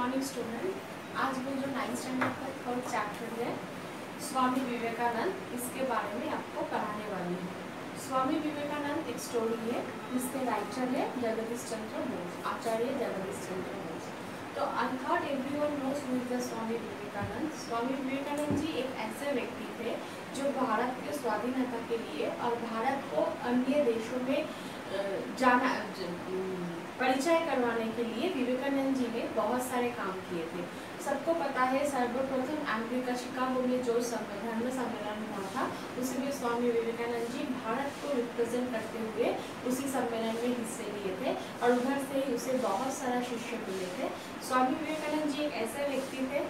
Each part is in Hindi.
Morning student. आज मैं जो 9th स्टैंडर्ड का थर्ड चैप्टर है स्वामी विवेकानंद, इसके बारे में आपको पढ़ाने वाली हूँ। स्वामी विवेकानंद एक स्टोरी है, इसके राइटर है जगदीश चंद्र बोस, आचार्य जगदीश चंद्र बोस। तो I thought everyone knows who is the Swami Vivekananda. Swami Vivekananda ji एक ऐसे व्यक्ति थे जो भारत के स्वाधीनता के लिए और भारत को अन्य देशों में परिचय करवाने के लिए विवेकानंद जी ने बहुत सारे काम किए थे। सबको पता है सर्वप्रथम अमेरिका शिकागो में जो धर्म सम्मेलन हुआ था, उसमें स्वामी विवेकानंद जी भारत को रिप्रेजेंट करते हुए उसी सम्मेलन में हिस्से लिए थे और उधर से ही उसे बहुत सारा शिष्य मिले थे। स्वामी विवेकानंद जी एक ऐसे व्यक्ति थे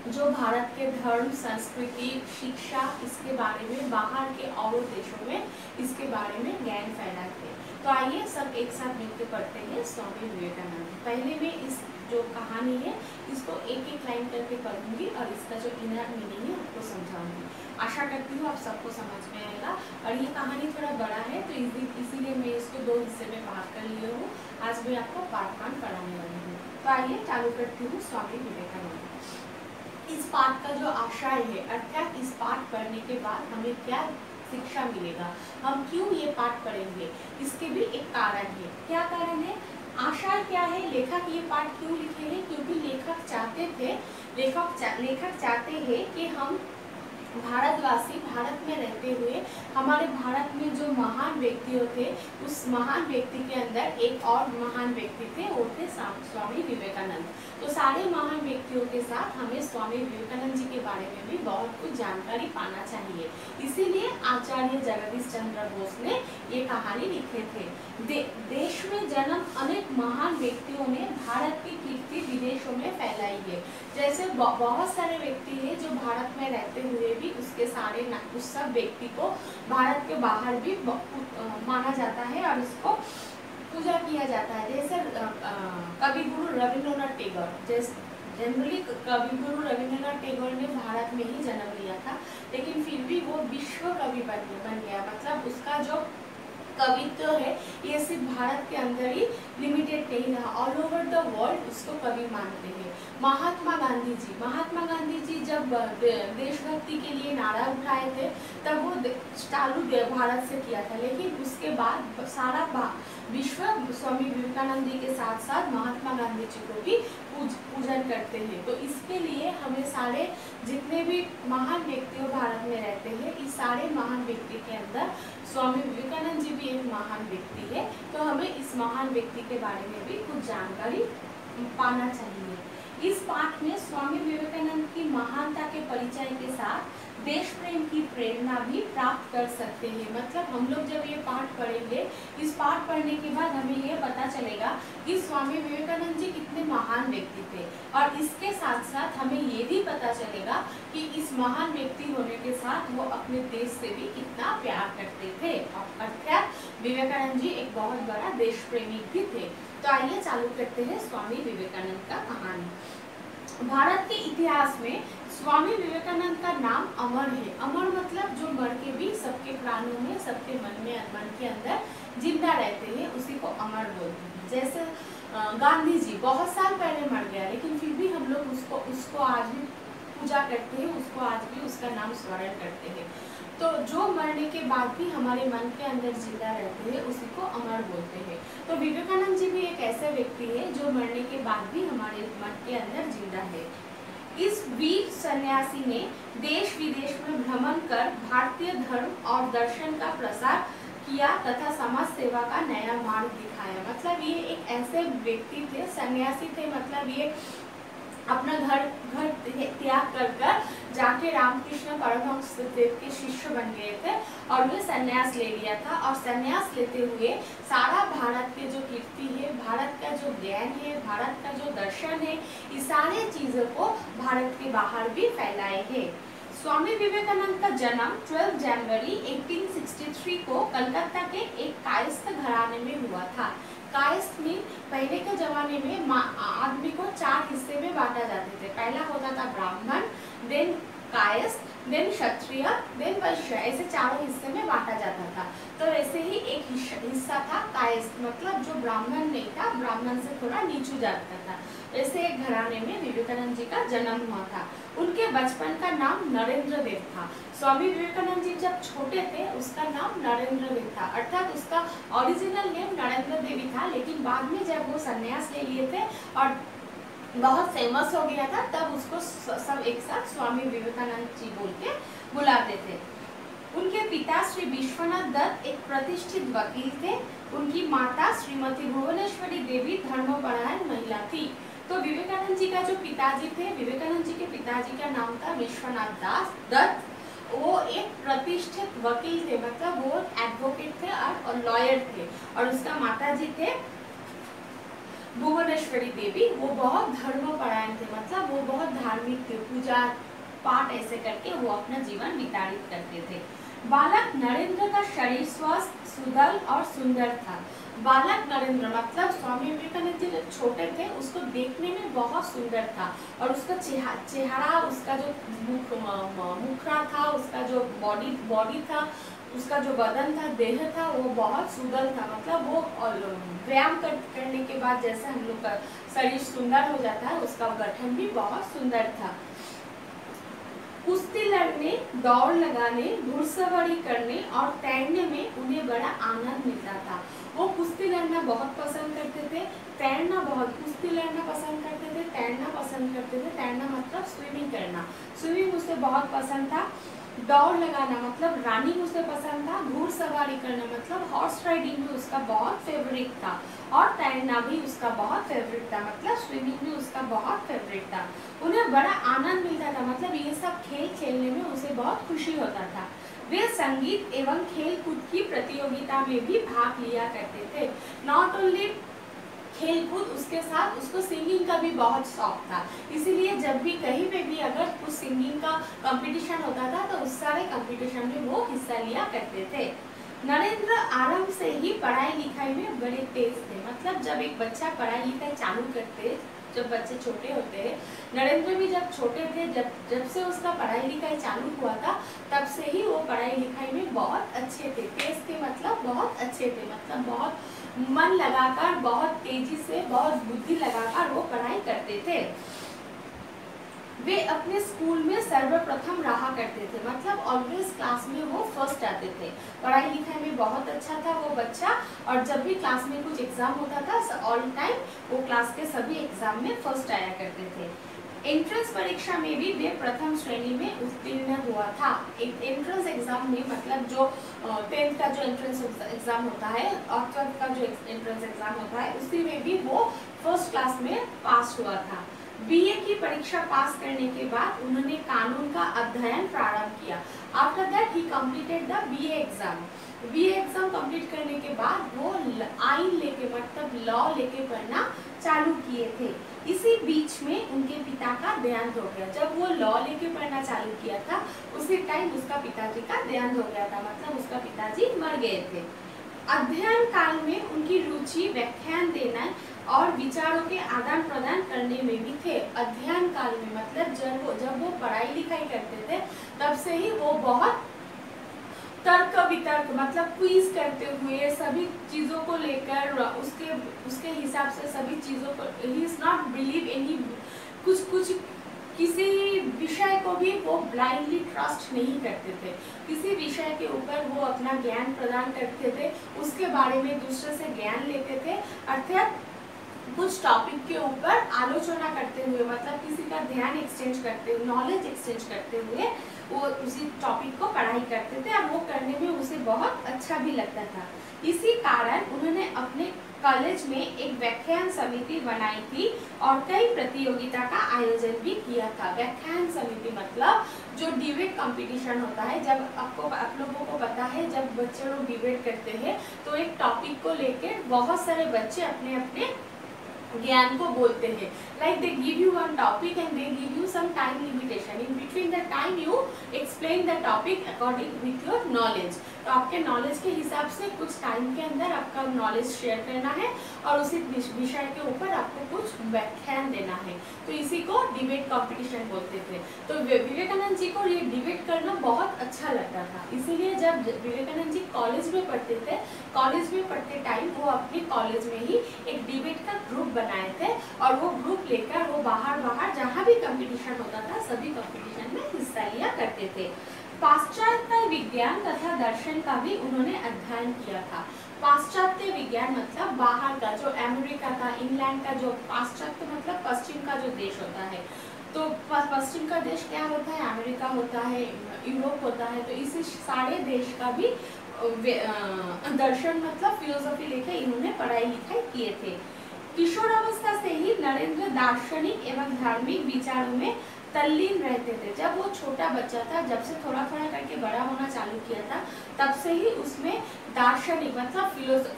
जो भारत के धर्म, संस्कृति, शिक्षा, इसके बारे में बाहर के और देशों में इसके बारे में ज्ञान फैलाए थे। तो आइए सब एक साथ मिलकर पढ़ते हैं स्वामी विवेकानंद। पहले मैं इस जो कहानी है इसको एक एक लाइन करके पढ़ूंगी और इसका जो इनर मीनिंग है आपको समझाऊंगी। आशा करती हूँ आप सबको समझ में आएगा। और ये कहानी थोड़ा बड़ा है तो इसीलिए मैं इसको 2 हिस्से में भाग कर लिए हूँ। आज मैं आपको पार्ट 1 पढ़ाने वाली हूँ। तो आइए चालू करती हूँ स्वामी विवेकानंद। इस पाठ का जो आशय है, अर्थात इस पाठ पढ़ने के बाद हमें क्या शिक्षा मिलेगा, हम क्यों ये पाठ पढ़ेंगे, इसके भी एक कारण है। क्या कारण है, आशय क्या है, लेखक ये पाठ क्यों लिखे हैं? क्योंकि लेखक चाहते हैं कि हम भारतवासी भारत में रहते हुए हमारे भारत में जो महान व्यक्ति थे, उस महान व्यक्ति के अंदर एक और महान व्यक्ति थे, वो थे स्वामी विवेकानंद। तो सारे महान व्यक्तियों के साथ हमें स्वामी विवेकानंद जी के बारे में भी बहुत कुछ जानकारी पाना चाहिए। इसीलिए आचार्य जगदीश चंद्र बोस ने ये कहानी लिखे थे। देश में जन्म अनेक महान व्यक्तियों ने भारत की कीर्ति विदेशों में फैलाई है। जैसे बहुत सारे व्यक्ति हैं जो भारत में रहते हुए भी उस सब व्यक्ति को भारत के बाहर भी माना जाता है और उसको पूजा किया जाता है। जैसे कवि गुरु रविंद्रनाथ टैगोर, जनरली कवि गुरु रविंद्रनाथ टैगोर ने भारत में ही जन्म लिया था, लेकिन फिर भी वो विश्व कवि बन गया। मतलब उसका जो कवित्व है ये सिर्फ भारत के अंदर ही लिमिटेड नहीं रहा, ऑल ओवर द वर्ल्ड उसको कवि मानते हैं। महात्मा गांधी जी जब देशभक्ति के लिए नारा उठाए थे तब वो चालू भारत से किया था, लेकिन उसके बाद सारा विश्व स्वामी विवेकानंद जी के साथ साथ महात्मा गांधी जी को भी पूजन करते हैं। तो इसके लिए हमें सारे जितने भी महान व्यक्ति भारत में रहते हैं, इस सारे महान व्यक्ति के अंदर स्वामी विवेकानंद जी भी एक महान व्यक्ति है। तो हमें इस महान व्यक्ति के बारे में भी कुछ जानकारी पाना चाहिए। इस पाठ में स्वामी विवेकानंद की महानता के परिचय के साथ देश प्रेम की प्रेरणा भी प्राप्त कर सकते हैं। मतलब हम लोग जब ये पाठ पढ़ेंगे, इस पाठ पढ़ने के बाद हमें ये पता चलेगा कि स्वामी विवेकानंद जी कितने महान व्यक्ति थे, और इसके साथ साथ हमें ये भी पता चलेगा कि इस महान व्यक्ति होने के साथ वो अपने देश से भी कितना प्यार करते थे। अर्थात विवेकानंद जी एक बहुत बड़ा देश प्रेमी भी थे। तो आइए चालू करते हैं स्वामी विवेकानंद का कहानी। भारत के इतिहास में स्वामी विवेकानंद का नाम अमर है। अमर मतलब जो मर के भी सबके प्राणों में, सबके मन के अंदर जिंदा रहते हैं, उसी को अमर बोलते हैं। जैसे गांधी जी बहुत साल पहले मर गया, लेकिन फिर भी हम लोग उसको आज भी पूजा करते हैं, उसको आज भी उसका नाम स्मरण करते हैं। तो जो मरने के बाद भी हमारे मन के अंदर जिंदा रहते हैं, उसी को अमर बोलते हैं। तो विवेकानंद जी भी एक ऐसे व्यक्ति है जो मरने के बाद भी हमारे मन के अंदर जिंदा है। इस वीर सन्यासी ने देश विदेश में भ्रमण कर भारतीय धर्म और दर्शन का प्रसार किया तथा समाज सेवा का नया मार्ग दिखाया। मतलब ये एक ऐसे व्यक्ति थे, सन्यासी थे, मतलब ये अपना घर त्याग कर जाके रामकृष्ण परमहंस देव के शिष्य बन गए थे और वे सन्यास ले लिया था। और सन्यास लेते हुए सारा भारत के जो कीर्ति है, भारत का जो ज्ञान है, भारत का जो दर्शन है, इस सारे चीजों को भारत के बाहर भी फैलाए हैं। स्वामी विवेकानंद का जन्म 12 जनवरी 1863 को कलकत्ता के एक कायस्थ घराने में हुआ था। कायस्थ में पहले के जमाने में आदमी को 4 हिस्से में बांटा जाते थे। पहला होता था ब्राह्मण, देन कायस्थ, देन क्षत्रिय, देन वैश्य, ऐसे चारों हिस्से में बांटा जाता था। तो ऐसे ही एक हिस्सा था कायस्थ, मतलब जो ब्राह्मण नहीं था, ब्राह्मण से थोड़ा नीचू जाता था। ऐसे एक घराने में विवेकानंद जी का जन्म हुआ था। उनके बचपन का नाम नरेंद्र देव था। स्वामी विवेकानंद जी जब छोटे थे उसका नाम नरेंद्र देव था, अर्थात उसका ओरिजिनल नेम नरेंद्र देवी था, लेकिन बाद में जब वो संन्यास ले लिए थे और बहुत फेमस हो गया था, तब उसको सब एक साथ स्वामी विवेकानंद जी बोल के बुलाते थे। उनके पिता श्री विश्वनाथ दत्त एक प्रतिष्ठित वकील थे। उनकी माता श्रीमती भुवनेश्वरी देवी धर्मपरायण महिला थी। तो विवेकानंद जी का जो पिताजी थे, विवेकानंद जी के पिताजी का नाम था विश्वनाथ दत्त। वो एक प्रतिष्ठित वकील थे, मतलब वो एडवोकेट थे और लॉयर थे। और उसका माताजी थे भुवनेश्वरी देवी, वो बहुत धर्मपरायण थे, मतलब वो बहुत धार्मिक थे, पूजा पाठ ऐसे करके वो अपना जीवन व्यतीत करते थे। बालक नरेंद्र का शरीर स्वस्थ, सुडौल और सुंदर था। बालक नरेंद्र मतलब स्वामी विवेकानंद जी जब छोटे थे उसको देखने में बहुत सुंदर था, और उसका चेहरा, उसका जो मुखरा था, उसका जो बॉडी था, उसका जो बदन था, देह था, वो बहुत सुंदर था। मतलब वो व्यायाम करने के बाद जैसे हम लोग का शरीर सुंदर हो जाता है, उसका गठन भी बहुत सुंदर था। कुश्ती लड़ने, दौड़ लगाने, घुड़सवारी करने और तैरने में उन्हें बड़ा आनंद मिलता था। वो कुश्ती लड़ना बहुत पसंद करते थे, तैरना बहुत, कुश्ती लड़ना पसंद करते थे, तैरना पसंद करते थे। तैरना मतलब स्विमिंग करना, स्विमिंग उसे बहुत पसंद था। दौड़ लगाना मतलब रनिंग उसे पसंद था। घुड़सवारी करना मतलब हॉर्स राइडिंग भी उसका बहुत फेवरेट था। और तैरना भी उसका बहुत फेवरेट था, मतलब स्विमिंग भी उसका बहुत फेवरेट था। उन्हें बड़ा आनंद मिलता था, मतलब ये सब खेल खेलने में उसे बहुत खुशी होता था। वे संगीत एवं खेल कूद की प्रतियोगिता में भी भाग लिया करते थे। नॉट ओनली खेल कूद, उसके साथ उसको सिंगिंग का भी बहुत शौक था। इसीलिए जब भी कहीं पे भी अगर कुछ सिंगिंग का कंपटीशन होता था तो उस सारे कंपटीशन में वो हिस्सा लिया करते थे। नरेंद्र आरंभ से ही पढ़ाई लिखाई में बड़े तेज थे, मतलब जब एक बच्चा पढ़ाई लिखाई चालू करते, जब बच्चे छोटे होते हैं, नरेंद्र भी जब छोटे थे, जब से उसका पढ़ाई लिखाई चालू हुआ था, तब से ही वो पढ़ाई लिखाई में बहुत अच्छे थे। तेज थे मतलब बहुत अच्छे थे, मतलब बहुत मन लगाकर, बहुत तेजी से, बहुत बुद्धि लगाकर वो पढ़ाई करते थे। वे अपने स्कूल में सर्वप्रथम रहा करते थे, मतलब ऑलवेज क्लास में वो फर्स्ट आते थे। पढ़ाई लिखाई में बहुत अच्छा था वो बच्चा, और जब भी क्लास में कुछ एग्जाम होता था ऑल टाइम वो क्लास के सभी एग्जाम में फर्स्ट आया करते थे। एंट्रेंस परीक्षा में भी वे प्रथम श्रेणी में उत्तीर्ण हुआ था। एक एंट्रेंस एग्जाम में, मतलब जो 10th का जो एंट्रेंस एग्जाम होता है और 12th का जो एंट्रेंस एग्जाम होता है, उसी में भी वो फर्स्ट क्लास में पास हुआ था। बीए की परीक्षा पास करने के बाद उन्होंने कानून का अध्ययन प्रारंभ किया। After that he completed the BA exam. BA exam complete करने के बाद वो आइन लेके, मतलब लॉ लेके पढ़ना चालू किए थे। इसी बीच में उनके पिता का देहांत हो गया। जब वो लॉ लेके पढ़ना चालू किया था उसी टाइम उसका पिताजी का देहांत हो गया था, मतलब उसका पिताजी मर गए थे। अध्ययन काल में उनकी रुचि व्याख्यान देना और विचारों के आदान प्रदान करने में भी थे। अध्ययन काल में मतलब जब वो पढ़ाई लिखाई करते थे तब से ही वो बहुत तर्क वितर्क, मतलब क्विज करते हुए सभी चीज़ों को लेकर उसके हिसाब से सभी चीज़ों को, he is not believe any, कुछ किसी विषय को भी वो ब्लाइंडली ट्रस्ट नहीं करते थे। किसी विषय के ऊपर वो अपना ज्ञान प्रदान करते थे, उसके बारे में दूसरे से ज्ञान लेते थे, अर्थात कुछ टॉपिक के ऊपर आलोचना करते हुए, मतलब किसी का ध्यान एक्सचेंज करते हुए, नॉलेज एक्सचेंज करते हुए वो उसी टॉपिक को पढ़ाई करते थे, और वो करने में उसे बहुत अच्छा भी लगता था। इसी कारण उन्होंने अपने कॉलेज में एक व्याख्यान समिति बनाई थी और कई प्रतियोगिता का आयोजन भी किया था। व्याख्यान समिति मतलब जो डिबेट कंपटीशन होता है, जब आप लोगों को पता है जब बच्चे लोग डिबेट करते हैं तो एक टॉपिक को लेकर बहुत सारे बच्चे अपने अपने ज्ञान को बोलते हैं। Like they give you one topic and they give you some time limitation, in between the time you explain the topic according with your knowledge. तो आपके नॉलेज के हिसाब से कुछ टाइम के अंदर आपका नॉलेज शेयर करना है और उसी विषय के ऊपर आपको कुछ व्याख्यान देना है। तो इसी को डिबेट कंपटीशन बोलते थे। तो विवेकानंद जी को ये डिबेट करना बहुत अच्छा लगता था, इसीलिए जब विवेकानंद जी कॉलेज में पढ़ते थे, कॉलेज में पढ़ते टाइम वो अपने कॉलेज में ही एक डिबेट का ग्रुप बनाए थे और वो ग्रुप लेकर वो बाहर जहाँ भी कंपटीशन होता था सभी कंपटीशन में हिस्सा लिया करते थे। पाश्चात्य विज्ञान तथा दर्शन का भी उन्होंने अध्ययन किया था। पाश्चात्य विज्ञान मतलब बाहर का, जो अमेरिका का, इंग्लैंड का, जो पाश्चात्य मतलब पश्चिम का जो देश होता है, तो पश्चिम का देश क्या होता है, अमेरिका होता है, यूरोप होता है, तो इसी सारे देश का भी दर्शन मतलब फिलोसफी लेके इन्होंने पढ़ाई लिखाई किए थे। किशोरावस्था से ही नरेंद्र दार्शनिक एवं धार्मिक विचारों में तल्लीन रहते थे। जब वो छोटा बच्चा था, जब से थोड़ा थोड़ा करके बड़ा होना चालू किया था, तब से ही उसमें दार्शनिक मतलब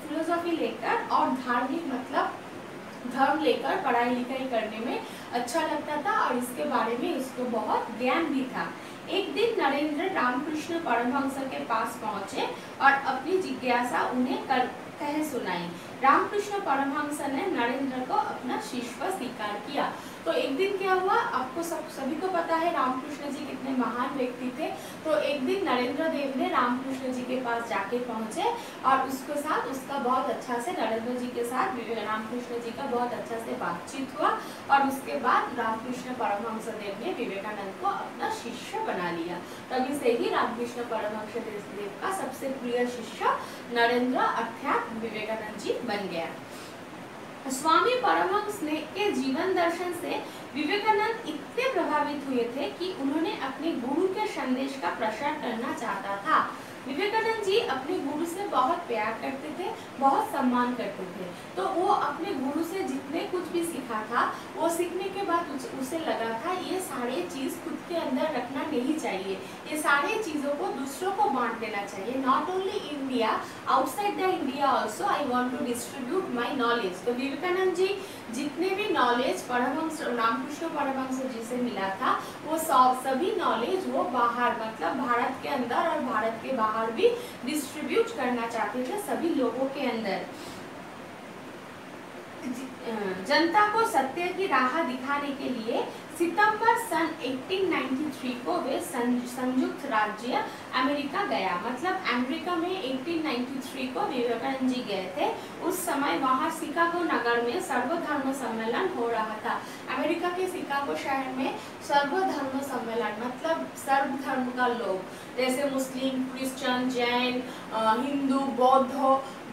फिलोसफी लेकर और धार्मिक मतलब धर्म लेकर पढ़ाई लिखाई करने में अच्छा लगता था और इसके बारे में उसको बहुत ज्ञान भी था। एक दिन नरेंद्र रामकृष्ण परमहंस के पास पहुंचे और अपनी जिज्ञासा उन्हें कह सुनाई। रामकृष्ण परमहंस ने नरेंद्र को अपना शिष्य स्वीकार किया। तो एक दिन क्या हुआ, आपको सभी को पता है रामकृष्ण जी कितने महान व्यक्ति थे। तो एक दिन नरेंद्र देव ने रामकृष्ण जी के पास जाके पहुंचे और उसके साथ उसका बहुत अच्छा से नरेंद्र जी के साथ रामकृष्ण जी का बहुत अच्छा से बातचीत हुआ और उसके बाद रामकृष्ण परमहंस देव ने विवेकानंद को अपना शिष्य बना लिया। तभी से ही रामकृष्ण परमहंस देव का सबसे प्रिय शिष्य नरेंद्र अर्थात विवेकानंद जी बन गया। स्वामी परमहंस ने के जीवन दर्शन से विवेकानंद इतने प्रभावित हुए थे कि उन्होंने अपने गुरु के संदेश का प्रसार करना चाहता था। विवेकानंद जी अपने गुरु से बहुत प्यार करते थे, बहुत सम्मान करते थे। तो वो अपने गुरु से जितने कुछ भी सीखा था, वो सीखने के बाद उसे लगा था ये सारे चीज खुद के अंदर रखना नहीं चाहिए, ये सारे चीजों को दूसरों को बांट देना चाहिए। Not only India, outside the India also I want to distribute my knowledge. तो विवेकानंद जी जितने भी नॉलेज परमहंस रामकृष्ण परमहंस जी से मिला था, वो सभी नॉलेज वो बाहर मतलब भारत के अंदर और भारत के बाहर भी डिस्ट्रीब्यूट करना चाहते थे सभी लोगों के अंदर। जनता को सत्य की राह दिखाने के लिए सितंबर सन 1893 को वे संयुक्त राज्य अमेरिका गया। मतलब अमेरिका में 1893 को विवेकानंद जी गए थे। उस समय वहाँ शिकागो नगर में सर्वधर्म सम्मेलन हो रहा था। अमेरिका के शिकागो शहर में सर्वधर्म सम्मेलन मतलब सर्व धर्म का लोग, जैसे मुस्लिम, क्रिश्चियन, जैन, हिंदू, बौद्ध,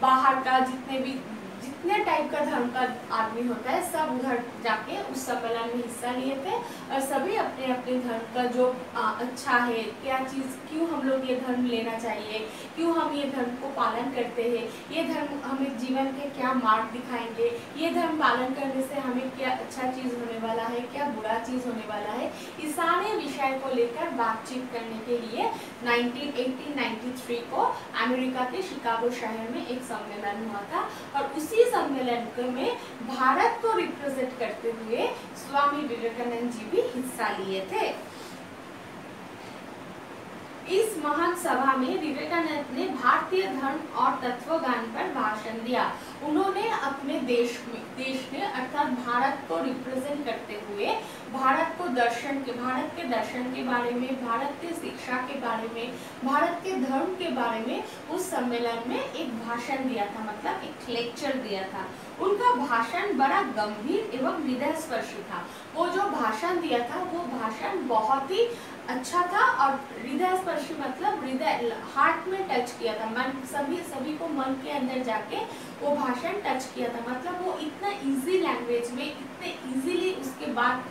बाहर का जितने टाइप का धर्म का आदमी होता है, सब उधर जाके उस सम्मेलन में हिस्सा लिए थे और सभी अपने अपने धर्म का जो अच्छा है, क्या चीज़, क्यों हम लोग ये धर्म लेना चाहिए, क्यों हम ये धर्म को पालन करते हैं, ये धर्म हमें जीवन के क्या मार्ग दिखाएंगे, ये धर्म पालन करने से हमें क्या अच्छा चीज़ होने वाला है, क्या बुरा चीज़ होने वाला है, इस सारे विषय को लेकर बातचीत करने के लिए 1893 को अमेरिका के शिकागो शहर में एक सम्मेलन हुआ था और उसी सम्मेलन में भारत को रिप्रेजेंट करते हुए स्वामी विवेकानंद जी भी हिस्सा लिए थे। इस महान सभा में विवेकानंद ने भारतीय धर्म और तत्वज्ञान पर भाषण दिया। उन्होंने अपने देश में अर्थात भारत को रिप्रेजेंट करते हुए भारत के दर्शन के बारे में, भारत की शिक्षा के बारे में, भारत के धर्म के बारे में उस सम्मेलन में एक भाषण दिया था, मतलब एक लेक्चर दिया था। उनका भाषण बड़ा गंभीर एवं हृदयस्पर्शी था। वो जो भाषण दिया था वो भाषण बहुत ही अच्छा था और हृदयस्पर्शी मतलब हृदय, हार्ट में टच किया था, मन सभी को मन के अंदर जाके वो भाषण टच किया था। मतलब वो इतना इजी लैंग्वेज में इतने इजीली उसके बाद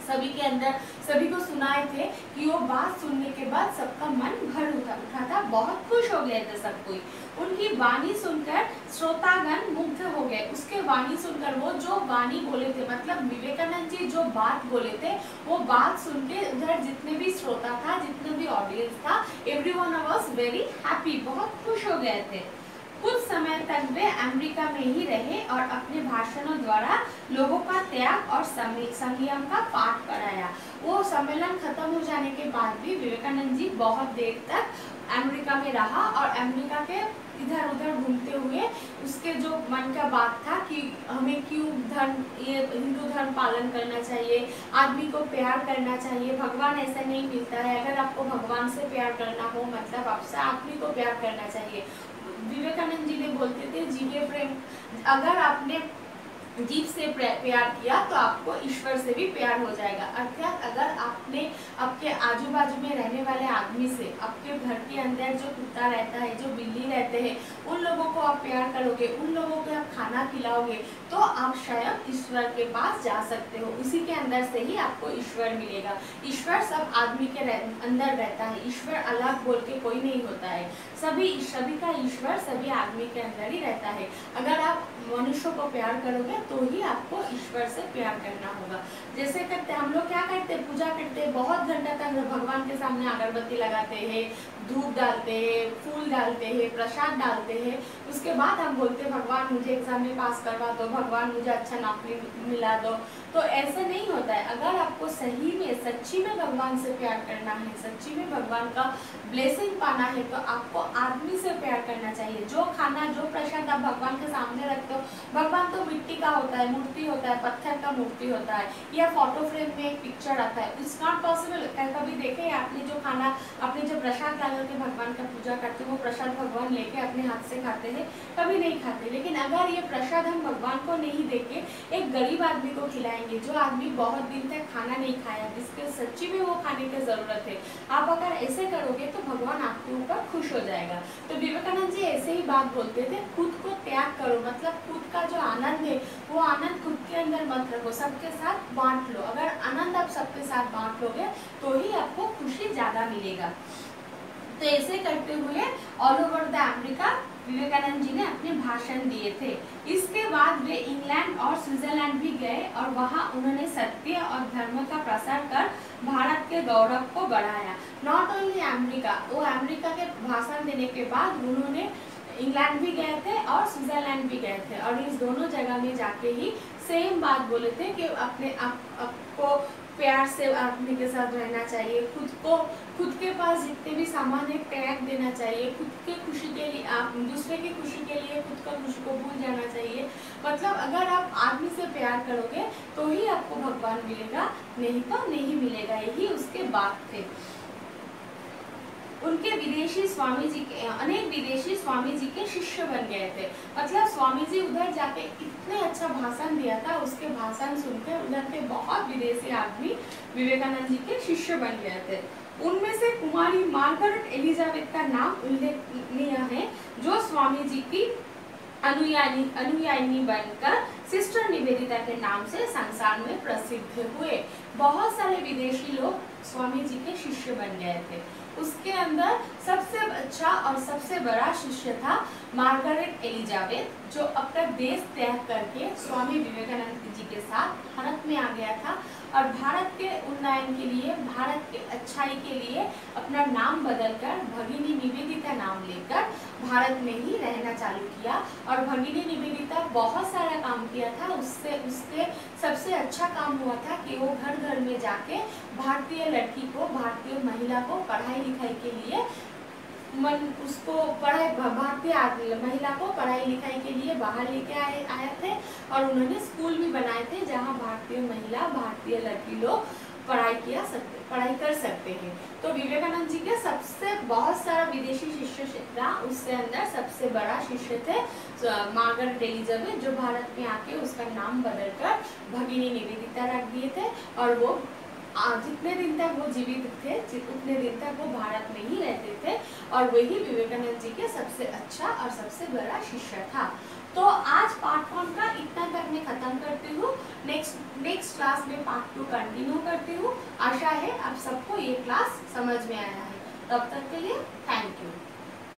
सभी के अंदर सभी को सुनाए थे कि वो बात सुनने के बाद सबका मन भर उठा था, बहुत खुश हो गए थे सब कोई। उनकी वाणी सुनकर श्रोतागण मुग्ध हो गए। उसके वाणी सुनकर वो जो वाणी बोले थे, मतलब विवेकानंद जी जो बात बोले थे, वो बात सुन के उधर जितने भी श्रोता था, जितने भी ऑडियंस था, एवरीवन वाज वेरी हैप्पी, बहुत खुश हो गए थे। कुछ समय तक वे अमेरिका में ही रहे और अपने भाषणों द्वारा लोगों का त्याग और संयम का पाठ पढ़ाया। वो सम्मेलन खत्म हो जाने के बाद भी विवेकानंद जी बहुत देर तक अमेरिका में रहा और अमेरिका के इधर उधर घूमते हुए उसके जो मन का बात था कि हमें क्यों ये हिंदू धर्म पालन करना चाहिए, आदमी को प्यार करना चाहिए, भगवान ऐसा नहीं मिलता है, अगर आपको भगवान से प्यार करना हो मतलब आपसे आदमी को प्यार करना चाहिए। विवेकानंद जी ने बोलते थे जीवे प्रेम, अगर आपने जीव से प्यार किया तो आपको ईश्वर से भी प्यार हो जाएगा। अर्थात अगर आपने आपके आजू बाजू में रहने वाले आदमी से, आपके घर के अंदर जो कुत्ता रहता है, जो बिल्ली रहते हैं, उन लोगों को आप प्यार करोगे, उन लोगों को आप खाना खिलाओगे तो आप शायद ईश्वर के पास जा सकते हो। उसी के अंदर से ही आपको ईश्वर मिलेगा। ईश्वर सब आदमी के अंदर रहता है, ईश्वर अलग बोल के कोई नहीं होता है। सभी का ईश्वर सभी आदमी के अंदर ही रहता है। अगर आप मनुष्य को प्यार करोगे तो ही आपको ईश्वर से प्यार करना होगा। जैसे करते हम लोग क्या करते हैं, पूजा करते हैं, बहुत घंटा तक भगवान के सामने अगरबत्ती लगाते हैं, धूप डालते हैं, फूल डालते हैं, प्रसाद डालते हैं। उसके बाद हम बोलते हैं भगवान मुझे एग्जाम में पास करवा दो, भगवान मुझे अच्छा नौकरी मिला दो। तो ऐसा नहीं होता है। अगर आपको सही में सच्ची में भगवान से प्यार करना है, सच्ची में भगवान का ब्लेसिंग पाना है तो आपको आदमी से प्यार करना चाहिए। जो खाना जो प्रसाद आप भगवान के सामने रखते हो, भगवान तो मिट्टी का होता है, मूर्ति होता है, पत्थर का मूर्ति होता है, या फोटो फ्रेम में एक पिक्चर आता है। It's not possible. कभी देखे आपने जो खाना, आपने जो प्रसाद लगा के भगवान का पूजा करते हो, वो प्रसाद भगवान लेके अपने हाथ से खाते हैं? कभी नहीं खाते। लेकिन अगर ये प्रसाद हम भगवान को नहीं देके एक गरीब आदमी को खिलाएंगे, जो आदमी बहुत दिन तक खाना नहीं खाया, जिसके सच्ची में वो खाने की जरूरत है, आप अगर ऐसे करोगे तो भगवान आपके ऊपर खुश हो जाएगा। तो विवेकानंद जी ऐसे ही बात बोलते थे, खुद को त्याग करो, मतलब खुद का जो आनंद है वो आनंद खुद के अंदर मत रखो, सबके साथ बांट लो। अगर आनंद आप सबके साथ बांट लोगे तो ही आपको खुशी ज्यादा मिलेगा। तो ऐसे करते हुए all over the America Vivekananda ji ने अपने भाषण दिए थे। इसके बाद वे इंग्लैंड और स्विट्जरलैंड भी गए और वहां उन्होंने सत्य और धर्म का प्रसार कर भारत के गौरव को बढ़ाया। नॉट ओनली अमेरिका, वो अमेरिका के भाषण देने के बाद उन्होंने इंग्लैंड भी गए थे और स्विट्जरलैंड भी गए थे और इस दोनों जगह में जाके ही सेम बात बोले थे कि अपने आपको प्यार से आदमी के साथ रहना चाहिए, खुद के पास जितने भी सामान है त्याग देना चाहिए, खुद के खुशी के लिए आप दूसरे की खुशी के लिए खुद का खुशी को भूल जाना चाहिए। मतलब अगर आप आदमी से प्यार करोगे तो ही आपको भगवान मिलेगा, नहीं तो नहीं मिलेगा। यही उसके बात थे। उनके विदेशी स्वामी जी के अनेक विदेशी स्वामी जी के शिष्य बन गए थे। मतलब स्वामी जी उधर जाके इतने अच्छा भाषण दिया था, उसके भाषण सुनकर उधर के बहुत विदेशी आदमी विवेकानंद जी के शिष्य बन गए थे। उनमें से कुमारी मार्गरेट एलिजाबेथ का नाम उल्लेखनीय है, जो स्वामी जी की अनुयायिनी बनकर सिस्टर निवेदिता के नाम से संसार में प्रसिद्ध हुए। बहुत सारे विदेशी लोग स्वामी जी के शिष्य बन गए थे। उसके अंदर सबसे अच्छा और सबसे बड़ा शिष्य था मार्गरेट एलिजाबेथ, जो अपना देश त्याग करके स्वामी विवेकानंद जी के साथ भारत में आ गया था और भारत के उन्नयन के लिए, भारत के अच्छाई के लिए अपना नाम बदलकर भगिनी निवेदिता नाम लेकर भारत में ही रहना चालू किया। और भगिनी निवेदिता बहुत सारा काम किया था। उसके सबसे अच्छा काम हुआ था कि वो घर घर में जाके भारतीय लड़की को, भारतीय महिला को पढ़ाई लिखाई के लिए भारतीय महिला को पढ़ाई लिखाई के लिए बाहर लेके आए थे और उन्होंने स्कूल भी बनाए थे जहां भारतीय महिला, भारतीय लड़की लोग पढ़ाई कर सकते हैं। तो विवेकानंद जी के सबसे बहुत सारा विदेशी शिष्य था, उससे अंदर सबसे बड़ा शिष्य थे मार्गरेट एलिजाबेथ, जो भारत में आके उसका नाम बदलकर भगिनी निवेदिता रख दिए थे और वो जितने दिन तक वो जीवित थे उतने दिन तक वो भारत में ही रहते थे और वही विवेकानंद जी के सबसे अच्छा और सबसे बड़ा शिष्य था। तो आज पार्ट 1 का इतना तक मैं खत्म करती हूँ। नेक्स्ट क्लास में पार्ट 2 कंटिन्यू करती हूँ। आशा है आप सबको ये क्लास समझ में आया है। तब तक के लिए थैंक यू।